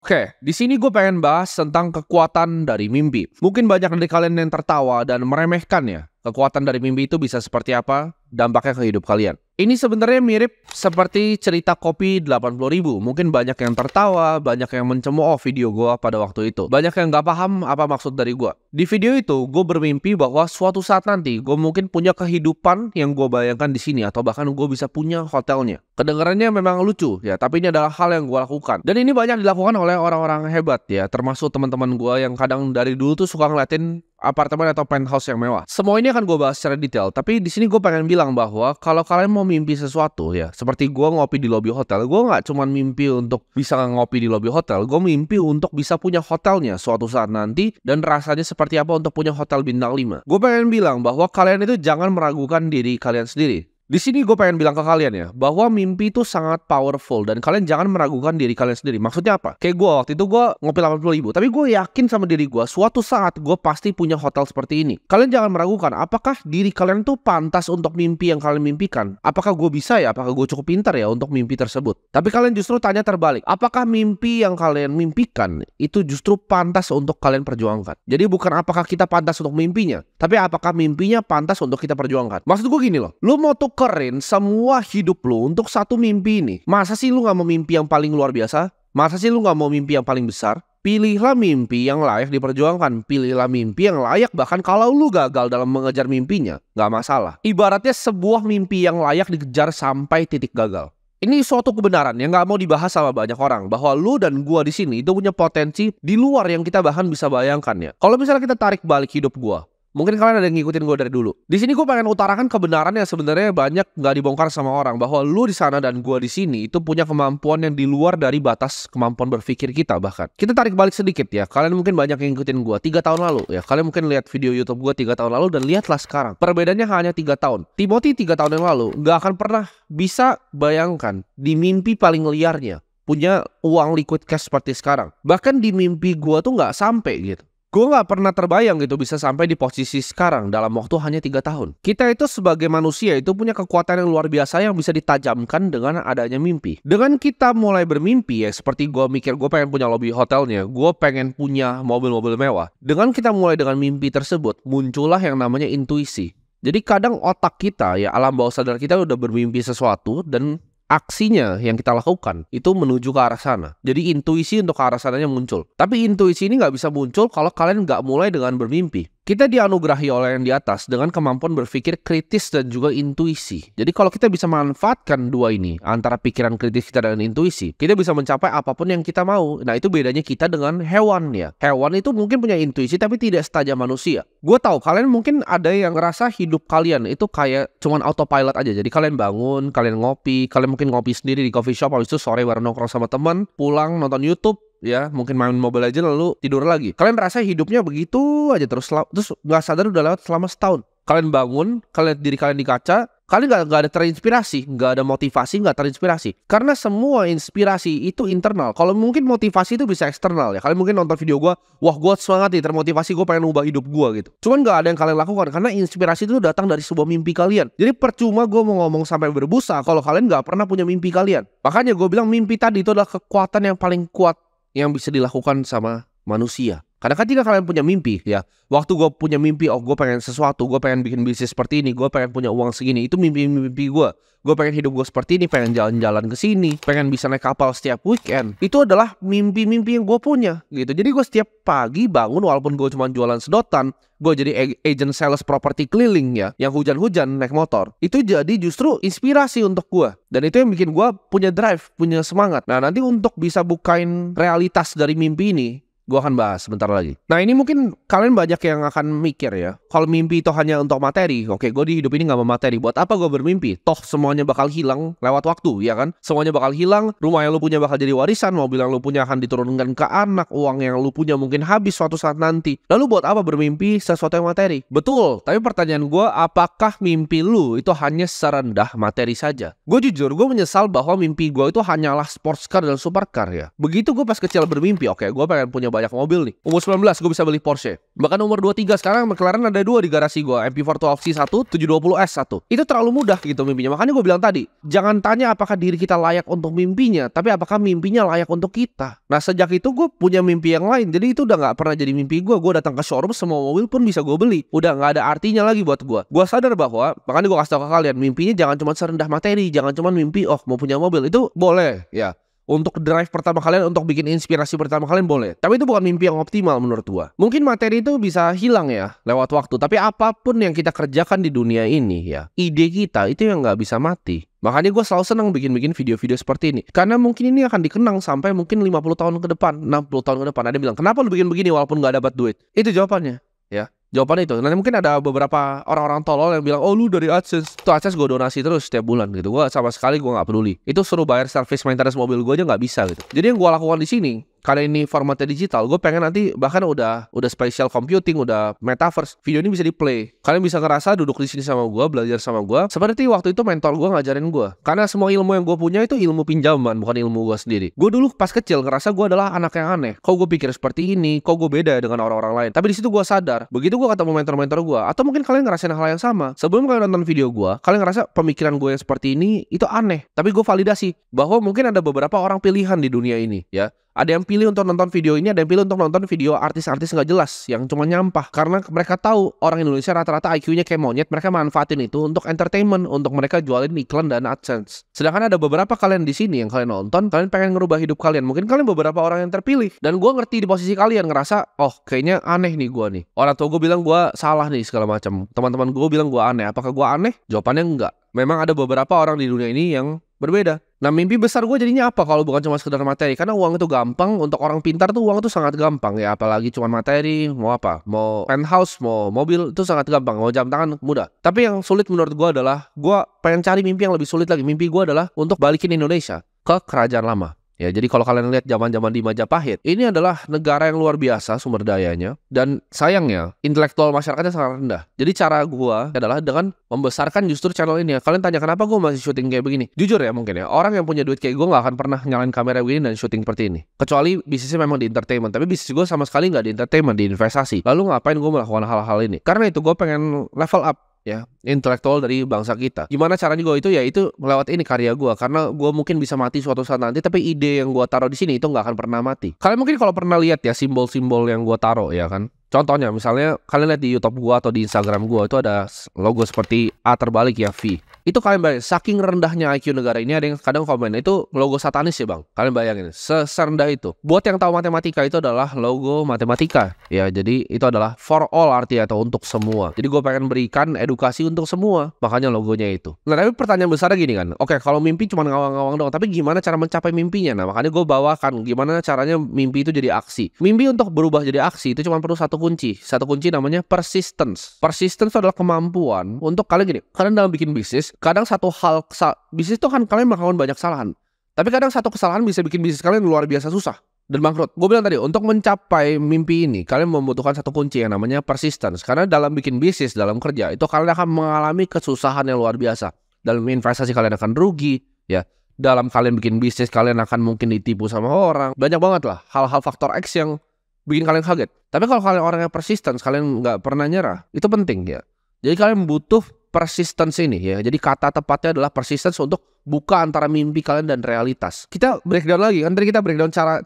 Oke, di sini gue pengen bahas tentang kekuatan dari mimpi. Mungkin banyak dari kalian yang tertawa dan meremehkan ya. Kekuatan dari mimpi itu bisa seperti apa dampaknya ke hidup kalian. Ini sebenarnya mirip seperti cerita kopi 80.000. Mungkin banyak yang tertawa, banyak yang mencemooh video gue pada waktu itu. Banyak yang gak paham apa maksud dari gue. Di video itu, gue bermimpi bahwa suatu saat nanti gue mungkin punya kehidupan yang gue bayangkan di sini, atau bahkan gue bisa punya hotelnya. Kedengarannya memang lucu ya, tapi ini adalah hal yang gue lakukan. Dan ini banyak dilakukan oleh orang-orang hebat ya, termasuk teman-teman gue yang kadang dari dulu tuh suka ngeliatin apartemen atau penthouse yang mewah. Semua ini akan gue bahas secara detail, tapi di sini gue pengen bilang bahwa kalau kalian mau mimpi sesuatu ya, seperti gue ngopi di lobi hotel, gue nggak cuma mimpi untuk bisa ngopi di lobi hotel, gue mimpi untuk bisa punya hotelnya suatu saat nanti dan rasanya seperti apa untuk punya hotel bintang 5. Gue pengen bilang bahwa kalian itu jangan meragukan diri kalian sendiri. Di sini gue pengen bilang ke kalian ya, bahwa mimpi itu sangat powerful dan kalian jangan meragukan diri kalian sendiri. Maksudnya apa? Kayak gue waktu itu gue ngopi 80.000, tapi gue yakin sama diri gue, suatu saat gue pasti punya hotel seperti ini. Kalian jangan meragukan, apakah diri kalian tuh pantas untuk mimpi yang kalian mimpikan? Apakah gue bisa ya? Apakah gue cukup pintar ya untuk mimpi tersebut? Tapi kalian justru tanya terbalik, apakah mimpi yang kalian mimpikan itu justru pantas untuk kalian perjuangkan? Jadi bukan apakah kita pantas untuk mimpinya, tapi apakah mimpinya pantas untuk kita perjuangkan? Maksud gue gini loh, lu mau tukerin semua hidup lu untuk satu mimpi ini. Masa sih lu gak mau mimpi yang paling luar biasa? Masa sih lu gak mau mimpi yang paling besar? Pilihlah mimpi yang layak diperjuangkan. Pilihlah mimpi yang layak bahkan kalau lu gagal dalam mengejar mimpinya, gak masalah. Ibaratnya sebuah mimpi yang layak dikejar sampai titik gagal. Ini suatu kebenaran yang gak mau dibahas sama banyak orang, bahwa lu dan gua di sini itu punya potensi di luar yang kita bahkan bisa bayangkan ya. Kalau misalnya kita tarik balik hidup gua, mungkin kalian ada yang ngikutin gue dari dulu. Di sini gue pengen utarakan kebenaran yang sebenarnya banyak nggak dibongkar sama orang, bahwa lu di sana dan gue di sini itu punya kemampuan yang di luar dari batas kemampuan berpikir kita bahkan. Kita tarik balik sedikit ya. Kalian mungkin banyak yang ngikutin gue 3 tahun lalu ya. Kalian mungkin lihat video YouTube gue 3 tahun lalu dan lihatlah sekarang. Perbedaannya hanya 3 tahun. Timothy 3 tahun yang lalu nggak akan pernah bisa bayangkan di mimpi paling liarnya punya uang liquid cash seperti sekarang. Bahkan di mimpi gue tuh nggak sampai gitu. Gue gak pernah terbayang gitu bisa sampai di posisi sekarang dalam waktu hanya 3 tahun. Kita itu sebagai manusia itu punya kekuatan yang luar biasa yang bisa ditajamkan dengan adanya mimpi. Dengan kita mulai bermimpi ya, seperti gue mikir gue pengen punya lobby hotelnya, gue pengen punya mobil-mobil mewah. Dengan kita mulai dengan mimpi tersebut, muncullah yang namanya intuisi. Jadi kadang otak kita ya, alam bawah sadar kita udah bermimpi sesuatu dan aksinya yang kita lakukan itu menuju ke arah sana. Jadi intuisi untuk ke arah sananya muncul. Tapi intuisi ini nggak bisa muncul kalau kalian nggak mulai dengan bermimpi. Kita dianugerahi oleh yang di atas dengan kemampuan berpikir kritis dan juga intuisi. Jadi kalau kita bisa manfaatkan dua ini, antara pikiran kritis kita dan intuisi, kita bisa mencapai apapun yang kita mau. Nah itu bedanya kita dengan hewan ya. Hewan itu mungkin punya intuisi tapi tidak setajam manusia. Gue tahu kalian mungkin ada yang ngerasa hidup kalian itu kayak cuman autopilot aja. Jadi kalian bangun, kalian ngopi, kalian mungkin ngopi sendiri di coffee shop, habis itu sore bareng nongkrong sama teman, pulang nonton YouTube, ya mungkin main Mobile Legends lalu tidur lagi. Kalian rasa hidupnya begitu aja terus nggak sadar udah lewat selama setahun. Kalian bangun, kalian lihat diri kalian di kaca, kalian nggak ada terinspirasi, nggak ada motivasi, nggak terinspirasi. Karena semua inspirasi itu internal. Kalau mungkin motivasi itu bisa eksternal ya. Kalian mungkin nonton video gue, wah gue semangat nih, termotivasi, gue pengen ubah hidup gue gitu. Cuman nggak ada yang kalian lakukan karena inspirasi itu datang dari sebuah mimpi kalian. Jadi percuma gue mau ngomong sampai berbusa kalau kalian nggak pernah punya mimpi kalian. Makanya gue bilang mimpi tadi itu adalah kekuatan yang paling kuat yang bisa dilakukan sama manusia. Karena ketika kalian punya mimpi ya, waktu gue punya mimpi, oh gue pengen sesuatu, gue pengen bikin bisnis seperti ini, gue pengen punya uang segini, itu mimpi-mimpi gue. Gue pengen hidup gue seperti ini, pengen jalan-jalan ke sini, pengen bisa naik kapal setiap weekend. Itu adalah mimpi-mimpi yang gue punya gitu. Jadi gue setiap pagi bangun, walaupun gue cuma jualan sedotan, gue jadi agent sales properti keliling ya, yang hujan-hujan naik motor. Itu jadi justru inspirasi untuk gue. Dan itu yang bikin gue punya drive, punya semangat. Nah nanti untuk bisa bukain realitas dari mimpi ini, gue akan bahas sebentar lagi. Nah ini mungkin kalian banyak yang akan mikir ya, kalau mimpi itu hanya untuk materi. Oke, gue di hidup ini gak mau materi. Buat apa gue bermimpi? Toh semuanya bakal hilang lewat waktu, ya kan? Semuanya bakal hilang, rumah yang lu punya bakal jadi warisan, mobil yang lu punya akan diturunkan ke anak, uang yang lu punya mungkin habis suatu saat nanti. Lalu buat apa bermimpi sesuatu yang materi? Betul, tapi pertanyaan gue, apakah mimpi lu itu hanya serendah materi saja? Gue jujur, gue menyesal bahwa mimpi gue itu hanyalah sports car dan supercar ya. Begitu gue pas kecil bermimpi, oke, gue pengen punya banyak mobil nih. Umur 19 gue bisa beli Porsche. Bahkan umur 23 sekarang McLaren ada 2 di garasi gue, MP412C1, 720S1. Itu terlalu mudah gitu mimpinya. Makanya gue bilang tadi, jangan tanya apakah diri kita layak untuk mimpinya, tapi apakah mimpinya layak untuk kita. Nah sejak itu gue punya mimpi yang lain. Jadi itu udah gak pernah jadi mimpi gue. Gue datang ke showroom, semua mobil pun bisa gue beli. Udah gak ada artinya lagi buat gue. Gue sadar bahwa, makanya gue kasih tau ke kalian, mimpinya jangan cuma serendah materi. Jangan cuma mimpi, oh mau punya mobil. Itu boleh ya, untuk drive pertama kalian, untuk bikin inspirasi pertama kalian boleh. Tapi itu bukan mimpi yang optimal menurut gua. Mungkin materi itu bisa hilang ya lewat waktu, tapi apapun yang kita kerjakan di dunia ini ya, ide kita itu yang nggak bisa mati. Makanya gue selalu senang bikin video-video seperti ini. Karena mungkin ini akan dikenang sampai mungkin 50 tahun ke depan, 60 tahun ke depan. Ada yang bilang, kenapa lu bikin begini walaupun nggak dapat duit? Itu jawabannya ya. Jawaban itu. Nanti mungkin ada beberapa orang-orang tolol yang bilang, oh lu dari AdSense. Itu AdSense gue donasi terus setiap bulan gitu. Gue sama sekali gue gak peduli. Itu suruh bayar service maintenance mobil gue aja gak bisa gitu. Jadi yang gue lakukan di sini, karena ini formatnya digital, gue pengen nanti bahkan udah spatial computing, udah metaverse, video ini bisa di play. Kalian bisa ngerasa duduk di sini sama gue, belajar sama gue. Seperti waktu itu mentor gue ngajarin gue. Karena semua ilmu yang gue punya itu ilmu pinjaman, bukan ilmu gue sendiri. Gue dulu pas kecil ngerasa gue adalah anak yang aneh. Kok gue pikir seperti ini? Kok gue beda dengan orang-orang lain? Tapi di situ gue sadar. Begitu gue ketemu mentor-mentor gue, atau mungkin kalian ngerasain hal yang sama. Sebelum kalian nonton video gue, kalian ngerasa pemikiran gue yang seperti ini itu aneh. Tapi gue validasi bahwa mungkin ada beberapa orang pilihan di dunia ini ya. Ada yang pilih untuk nonton video ini, ada yang pilih untuk nonton video artis-artis nggak jelas yang cuma nyampah. Karena mereka tahu orang Indonesia rata-rata IQ-nya kayak monyet, mereka manfaatin itu untuk entertainment, untuk mereka jualin iklan dan AdSense. Sedangkan ada beberapa kalian di sini yang kalian nonton, kalian pengen ngerubah hidup kalian. Mungkin kalian beberapa orang yang terpilih. Dan gue ngerti di posisi kalian, ngerasa, oh kayaknya aneh nih gue nih. Orang tua gue bilang gue salah nih segala macam. Teman-teman gue bilang gue aneh. Apakah gue aneh? Jawabannya enggak. Memang ada beberapa orang di dunia ini yang berbeda. Nah mimpi besar gue jadinya apa kalau bukan cuma sekedar materi? Karena uang itu gampang, untuk orang pintar tuh uang itu sangat gampang ya. Apalagi cuma materi, mau apa? Mau penthouse, mau mobil, itu sangat gampang. Mau jam tangan, mudah. Tapi yang sulit menurut gue adalah, gue pengen cari mimpi yang lebih sulit lagi. Mimpi gue adalah untuk balikin Indonesia ke kerajaan lama. Ya, jadi kalau kalian lihat zaman-zaman di Majapahit, ini adalah negara yang luar biasa sumber dayanya, dan sayangnya intelektual masyarakatnya sangat rendah. Jadi cara gua adalah dengan membesarkan justru channel ini. Kalian tanya kenapa gua masih syuting kayak begini? Jujur ya mungkin ya, orang yang punya duit kayak gua nggak akan pernah nyalain kamera begini dan syuting seperti ini. Kecuali bisnisnya memang di entertainment, tapi bisnis gua sama sekali nggak di entertainment, di investasi. Lalu ngapain gua melakukan hal-hal ini? Karena itu gua pengen level up ya, intelektual dari bangsa kita. Gimana caranya gue itu? Ya itu melewat ini karya gue. Karena gue mungkin bisa mati suatu saat nanti, tapi ide yang gue taruh di sini itu nggak akan pernah mati. Kalian mungkin kalau pernah lihat ya simbol-simbol yang gue taruh ya kan. Contohnya misalnya kalian lihat di YouTube gue atau di Instagram gue itu ada logo seperti A terbalik ya, V. Itu kalian bayangin, saking rendahnya IQ negara ini, ada yang kadang komen itu logo satanis ya bang. Kalian bayangin, serendah itu. Buat yang tahu matematika, itu adalah logo matematika. Ya jadi itu adalah for all artinya, atau untuk semua. Jadi gue pengen berikan edukasi untuk semua, makanya logonya itu. Nah tapi pertanyaan besarnya gini kan, oke kalau mimpi cuma ngawang-ngawang doang, tapi gimana cara mencapai mimpinya? Nah makanya gue bawakan gimana caranya mimpi itu jadi aksi. Mimpi untuk berubah jadi aksi itu cuma perlu satu kunci namanya persistence. Persistence adalah kemampuan untuk kalian gini, kalian dalam bikin bisnis, kadang satu hal, bisnis itu kan kalian melakukan banyak kesalahan, tapi kadang satu kesalahan bisa bikin bisnis kalian luar biasa susah dan bangkrut. Gue bilang tadi, untuk mencapai mimpi ini kalian membutuhkan satu kunci yang namanya persistence. Karena dalam bikin bisnis, dalam kerja, itu kalian akan mengalami kesusahan yang luar biasa. Dalam investasi kalian akan rugi ya. Dalam kalian bikin bisnis kalian akan mungkin ditipu sama orang. Banyak banget lah hal-hal faktor X yang bikin kalian kaget. Tapi kalau kalian orang yang persisten, kalian nggak pernah nyerah, itu penting ya. Jadi kalian butuh persistence ini ya. Jadi kata tepatnya adalah persistence untuk buka antara mimpi kalian dan realitas. Kita breakdown lagi kan, tadi kita breakdown cara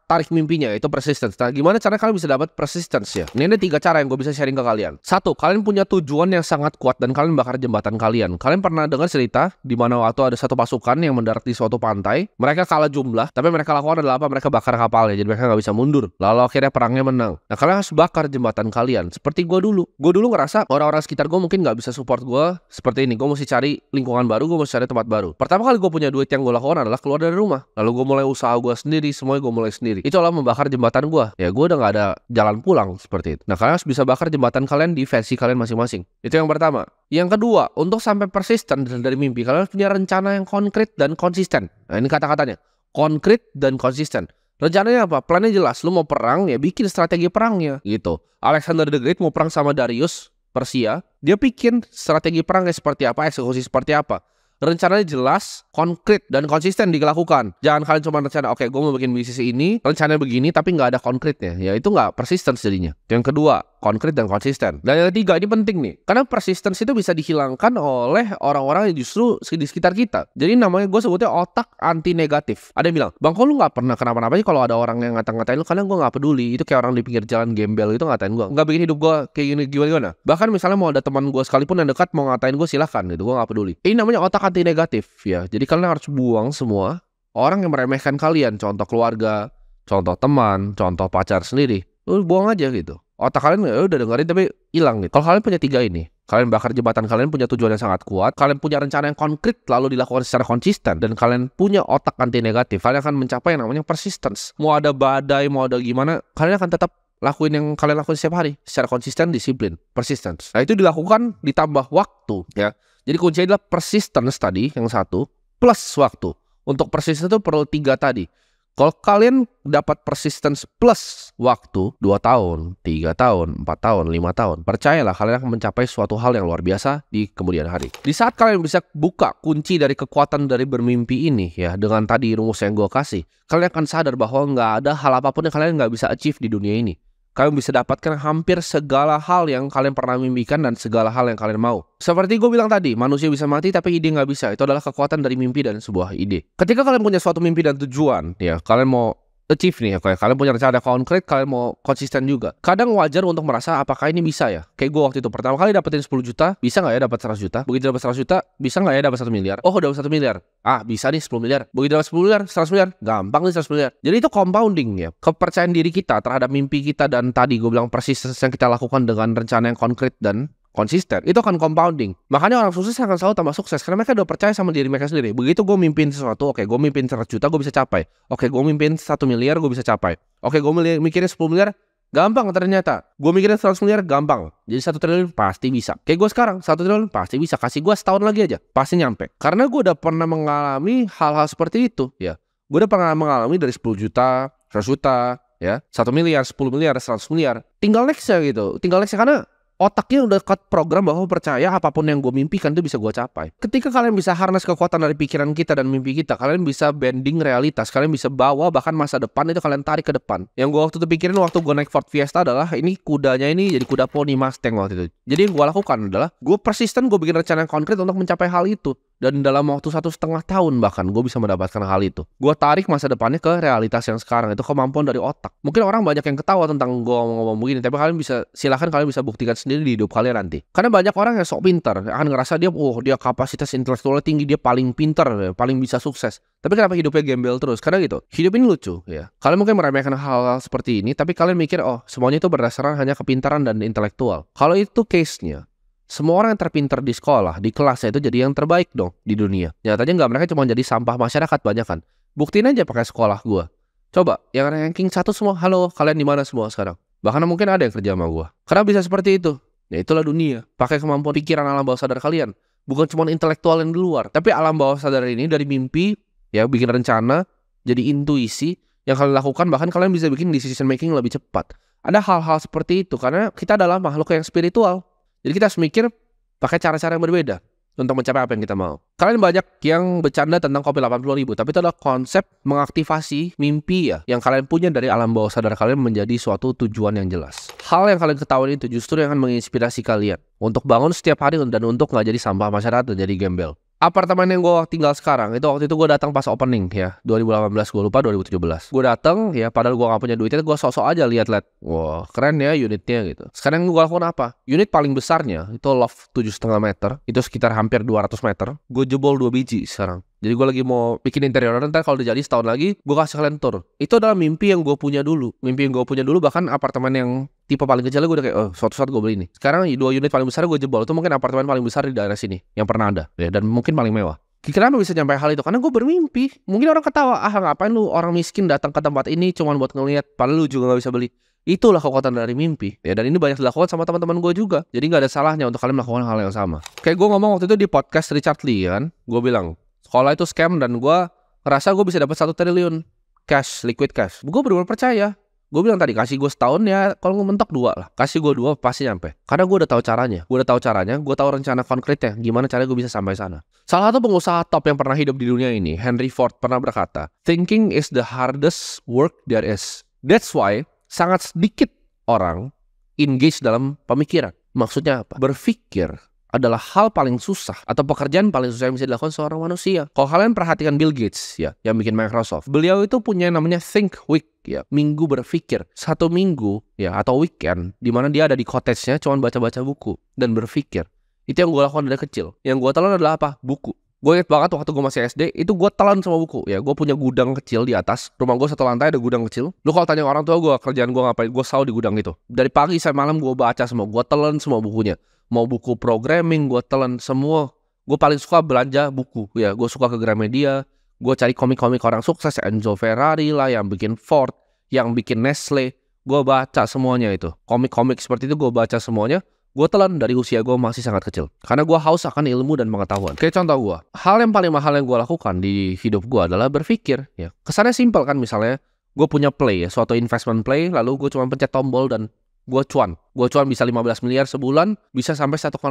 tarik mimpinya, itu persistence. Nah gimana cara kalian bisa dapat persistence ya? Ini ada 3 cara yang gue bisa sharing ke kalian. 1, kalian punya tujuan yang sangat kuat dan kalian bakar jembatan kalian. Kalian pernah dengar cerita di mana waktu ada satu pasukan yang mendarat di suatu pantai, mereka kalah jumlah, tapi mereka lakukan adalah apa? Mereka bakar kapalnya, jadi mereka nggak bisa mundur. Lalu akhirnya perangnya menang. Nah kalian harus bakar jembatan kalian. Seperti gue dulu ngerasa orang-orang sekitar gue mungkin nggak bisa support gue seperti ini. Gue mesti cari lingkungan baru, gue mesti cari tempat baru. Pertama kali gue punya duit, yang gue lakukan adalah keluar dari rumah. Lalu gue mulai usaha gue sendiri, semuanya gue mulai sendiri. Itu adalah membakar jembatan gue. Ya gue udah gak ada jalan pulang seperti itu. Nah kalian harus bisa bakar jembatan kalian di versi kalian masing-masing. Itu yang pertama. Yang kedua, untuk sampai persisten dari mimpi, kalian harus punya rencana yang konkret dan konsisten. Nah ini kata-katanya, konkret dan konsisten. Rencananya apa? Plannya jelas. Lu mau perang, ya bikin strategi perangnya gitu. Alexander the Great mau perang sama Darius Persia, dia bikin strategi perangnya seperti apa, eksekusi seperti apa. Rencananya jelas, konkret, dan konsisten dilakukan. Jangan kalian cuma rencana, oke, gue mau bikin bisnis ini, rencananya begini, tapi nggak ada konkretnya. Ya itu nggak persistence jadinya. Yang kedua, konkret dan konsisten. Dan yang ketiga, ini penting nih. Karena persistence itu bisa dihilangkan oleh orang-orang yang justru di sekitar kita. Jadi namanya gue sebutnya otak anti negatif. Ada yang bilang, Bang, kok lu nggak pernah kenapa-napa aja kalau ada orang yang ngata-ngatain lu, karena gue nggak peduli. Itu kayak orang di pinggir jalan gembel itu ngatain gue. Nggak bikin hidup gue kayak gini-gimana. Bahkan misalnya mau ada teman gue sekalipun yang dekat mau ngatain gue, silahkan gitu. Gue nggak peduli. Ini namanya otak anti negatif ya. Jadi kalian harus buang semua orang yang meremehkan kalian. Contoh keluarga, contoh teman, contoh pacar sendiri. Lu buang aja gitu. Otak kalian udah dengerin tapi hilang gitu. Kalau kalian punya 3 ini, kalian bakar jembatan, kalian punya tujuan yang sangat kuat, kalian punya rencana yang konkret lalu dilakukan secara konsisten, dan kalian punya otak anti negatif, kalian akan mencapai yang namanya persistence. Mau ada badai, mau ada gimana, kalian akan tetap lakuin yang kalian lakuin setiap hari secara konsisten, disiplin, persistence. Nah itu dilakukan ditambah waktu ya. Jadi kuncinya adalah persistence tadi yang satu plus waktu. Untuk persistence itu perlu 3 tadi. Kalau kalian dapat persistence plus waktu 2 tahun, 3 tahun, 4 tahun, 5 tahun, percayalah kalian akan mencapai suatu hal yang luar biasa di kemudian hari. Di saat kalian bisa buka kunci dari kekuatan dari bermimpi ini ya, dengan tadi rumus yang gue kasih, kalian akan sadar bahwa nggak ada hal apapun yang kalian nggak bisa achieve di dunia ini. Kalian bisa dapatkan hampir segala hal yang kalian pernah mimpikan dan segala hal yang kalian mau. Seperti gue bilang tadi, manusia bisa mati tapi ide nggak bisa. Itu adalah kekuatan dari mimpi dan sebuah ide. Ketika kalian punya suatu mimpi dan tujuan, ya kalian mau achieve nih, kalian punya rencana konkret, kalian mau konsisten juga. Kadang wajar untuk merasa apakah ini bisa ya. Kayak gue waktu itu pertama kali dapetin 10 juta, bisa nggak ya dapat 100 juta? Begitu dapat 100 juta, bisa nggak ya dapat 1 miliar? Oh, dapat 1 miliar. Ah, bisa nih 10 miliar. Begitu dapat 10 miliar, 100 miliar. Gampang nih 100 miliar. Jadi itu compounding ya. Kepercayaan diri kita terhadap mimpi kita dan tadi gue bilang persistence yang kita lakukan dengan rencana yang konkret dan konsisten, itu akan compounding. Makanya orang sukses akan selalu tambah sukses karena mereka udah percaya sama diri mereka sendiri. Begitu gue mimpin sesuatu, oke, gue mimpin 100 juta, gue bisa capai. Oke, gue mimpin 1 miliar, gue bisa capai. Oke, gue mikirin 10 miliar, gampang ternyata. Gue mikirin 100 miliar, gampang. Jadi 1 triliun pasti bisa. Kayak gue sekarang, 1 triliun pasti bisa. Kasih gue setahun lagi aja, pasti nyampe. Karena gue udah pernah mengalami hal-hal seperti itu ya. Gue udah pernah mengalami dari 10 juta, 100 juta, ya, 1 miliar, 10 miliar, 100 miliar. Tinggal nextnya gitu. Tinggal nextnya karena otaknya udah cut program bahwa percaya apapun yang gue mimpikan itu bisa gue capai. Ketika kalian bisa harness kekuatan dari pikiran kita dan mimpi kita, kalian bisa bending realitas, kalian bisa bawa bahkan masa depan itu kalian tarik ke depan. Yang gue waktu itu pikirin waktu gue naik Ford Fiesta adalah ini kudanya ini jadi kuda poni Mustang waktu itu. Jadi yang gue lakukan adalah gue persisten, gue bikin rencana yang konkret untuk mencapai hal itu. Dan dalam waktu 1,5 tahun bahkan gue bisa mendapatkan hal itu. Gue tarik masa depannya ke realitas yang sekarang. Itu kemampuan dari otak. Mungkin orang banyak yang ketawa tentang gue ngomong begini, tapi kalian bisa, silahkan kalian bisa buktikan sendiri di hidup kalian nanti. Karena banyak orang yang sok pintar, akan ngerasa dia kapasitas intelektualnya tinggi, dia paling pintar, paling bisa sukses. Tapi kenapa hidupnya gembel terus? Karena gitu, hidup ini lucu ya. Kalian mungkin meremehkan hal-hal seperti ini, tapi kalian mikir, oh semuanya itu berdasarkan hanya kepintaran dan intelektual. Kalau itu case-nya, semua orang yang terpintar di sekolah, di kelasnya itu jadi yang terbaik dong di dunia. Nyatanya nggak, mereka cuma jadi sampah masyarakat banyak kan. Buktiin aja pakai sekolah gue. Coba, yang ranking 1 semua, halo, kalian di mana semua sekarang? Bahkan mungkin ada yang kerja sama gue. Karena bisa seperti itu. Ya itulah dunia. Pakai kemampuan pikiran alam bawah sadar kalian. Bukan cuma intelektual yang di luar, tapi alam bawah sadar ini dari mimpi, ya bikin rencana, jadi intuisi yang kalian lakukan, bahkan kalian bisa bikin decision making lebih cepat. Ada hal-hal seperti itu karena kita adalah makhluk yang spiritual. Jadi kita harus mikir pakai cara-cara yang berbeda untuk mencapai apa yang kita mau. Kalian banyak yang bercanda tentang kopi 80.000, tapi itu adalah konsep mengaktifasi mimpi ya, yang kalian punya dari alam bawah sadar kalian menjadi suatu tujuan yang jelas. Hal yang kalian ketahui itu justru yang akan menginspirasi kalian untuk bangun setiap hari dan untuk nggak jadi sampah masyarakat dan jadi gembel. Apartemen yang gue tinggal sekarang, itu waktu itu gue datang pas opening ya, 2018, gue lupa 2017. Gue datang ya, padahal gue gak punya duitnya, gue sok-sok aja lihat-lihat. Wah keren ya unitnya gitu. Sekarang gue lakukan apa? Unit paling besarnya, itu loft 7,5 meter, itu sekitar hampir 200 meter. Gue jebol 2 biji sekarang. Jadi gue lagi mau bikin interior, ntar kalau udah jadi setahun lagi, gue kasih kalian tour. Itu adalah mimpi yang gue punya dulu. Mimpi yang gue punya dulu, bahkan apartemen yang tipe paling kecilnya gue udah kayak, suatu saat gue beli ini. Sekarang 2 unit paling besar gue jebol. Itu mungkin apartemen paling besar di daerah sini yang pernah ada ya, dan mungkin paling mewah. Kenapa bisa nyampe hal itu? Karena gue bermimpi. Mungkin orang ketawa, ngapain lu orang miskin datang ke tempat ini cuma buat ngeliat, padahal lu juga gak bisa beli. Itulah kekuatan dari mimpi ya, dan ini banyak dilakukan sama teman-teman gue juga. Jadi gak ada salahnya untuk kalian melakukan hal yang sama. Kayak gue ngomong waktu itu di podcast Richard Lee kan, gue bilang sekolah itu scam, dan gue ngerasa gue bisa dapat 1 triliun cash, liquid cash. Gue benar-benar percaya. Gue bilang tadi, kasih gue setahun ya, kalau mentok 2 lah. Kasih gue 2 pasti nyampe. Karena gue udah tahu caranya. Gue tahu rencana konkretnya. Gimana caranya gue bisa sampai sana. Salah satu pengusaha top yang pernah hidup di dunia ini, Henry Ford, pernah berkata, "Thinking is the hardest work there is." That's why sangat sedikit orang engage dalam pemikiran. Maksudnya apa? Berpikir adalah hal paling susah atau pekerjaan paling susah yang bisa dilakukan seorang manusia. Kalau kalian perhatikan Bill Gates ya, yang bikin Microsoft, beliau itu punya yang namanya Think Week ya, minggu berpikir. 1 minggu ya atau weekend di mana dia ada di cottage-nya cuma baca-baca buku dan berpikir. Itu yang gue lakukan dari kecil. Yang gue telan adalah apa? Buku. Gue inget banget waktu gue masih SD, itu gue telan semua buku. Ya, gue punya gudang kecil di atas. Rumah gue 1 lantai ada gudang kecil. Lu kalau tanya orang tua gue, kerjaan gue ngapain? Gue selalu di gudang itu. Dari pagi sampai malam gue baca semua. Gue telan semua bukunya. Mau buku programming, gue telan semua. Gue paling suka belanja buku. Ya, gue suka ke Gramedia. Gue cari komik-komik orang sukses. Enzo Ferrari lah, yang bikin Ford, yang bikin Nestle. Gue baca semuanya itu. Komik-komik seperti itu gue baca semuanya. Gue telan dari usia gue masih sangat kecil. Karena gue haus akan ilmu dan pengetahuan. Kayak contoh gue, hal yang paling mahal yang gue lakukan di hidup gue adalah berpikir. Ya, kesannya simpel kan, misalnya gue punya play ya, suatu investment play, lalu gue cuma pencet tombol dan gue cuan. Gue cuan bisa 15 miliar sebulan, bisa sampai 1,6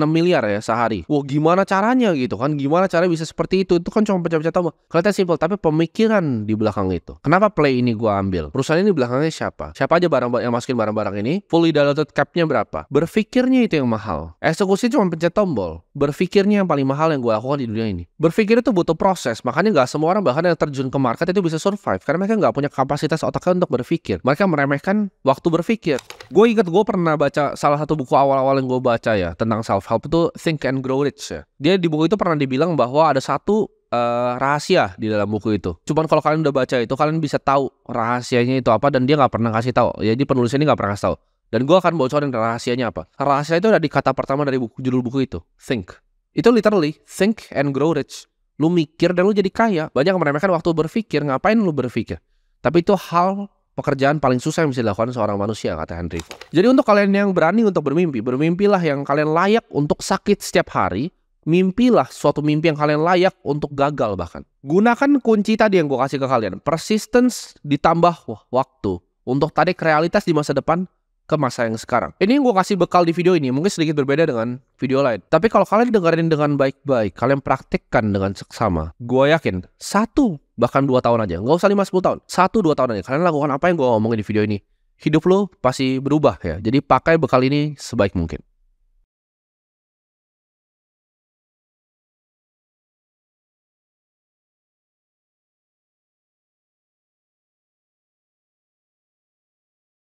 miliar ya sehari. Wah, gimana caranya gitu kan? Gimana caranya bisa seperti itu? Itu kan cuma pencet-pencet tombol. Kelihatan simpel, tapi pemikiran di belakang itu. Kenapa play ini gue ambil? Perusahaan ini belakangnya siapa? Siapa aja barang yang masukin barang-barang ini? Fully diluted cap-nya berapa? Berpikirnya itu yang mahal. Eksekusi cuma pencet tombol. Berpikirnya yang paling mahal yang gue lakukan di dunia ini. Berpikir itu butuh proses. Makanya gak semua orang bahkan yang terjun ke market itu bisa survive. Karena mereka gak punya kapasitas otaknya untuk berpikir. Mereka meremehkan waktu berpikir. Gue ingat gue pernah baca salah satu buku awal-awal yang gue baca ya tentang self-help itu Think and Grow Rich ya. Dia di buku itu pernah dibilang bahwa ada satu rahasia di dalam buku itu. Cuman kalau kalian udah baca itu, kalian bisa tahu rahasianya itu apa, dan dia nggak pernah kasih tahu. Jadi penulis ini nggak pernah kasih tahu. Dan gue akan bocorin rahasianya apa. Rahasia itu ada di kata pertama dari judul buku itu, think. Itu literally think and grow rich. Lu mikir dan lu jadi kaya. Banyak yang meremehkan waktu berpikir. Ngapain lu berpikir? Tapi itu hal pekerjaan paling susah yang bisa dilakukan seorang manusia, kata Henry. Jadi untuk kalian yang berani untuk bermimpi, bermimpilah yang kalian layak untuk sakit setiap hari. Mimpilah suatu mimpi yang kalian layak untuk gagal bahkan. Gunakan kunci tadi yang gue kasih ke kalian. Persistence ditambah waktu untuk tarik realitas di masa depan ke masa yang sekarang. Ini yang gue kasih bekal di video ini. Mungkin sedikit berbeda dengan video lain. Tapi kalau kalian dengerin dengan baik-baik, kalian praktikkan dengan seksama, gue yakin 1 bahkan 2 tahun aja, nggak usah 5-10 tahun, 1-2 tahun aja, kalian lakukan apa yang gue ngomongin di video ini, hidup lo pasti berubah ya. Jadi pakai bekal ini sebaik mungkin.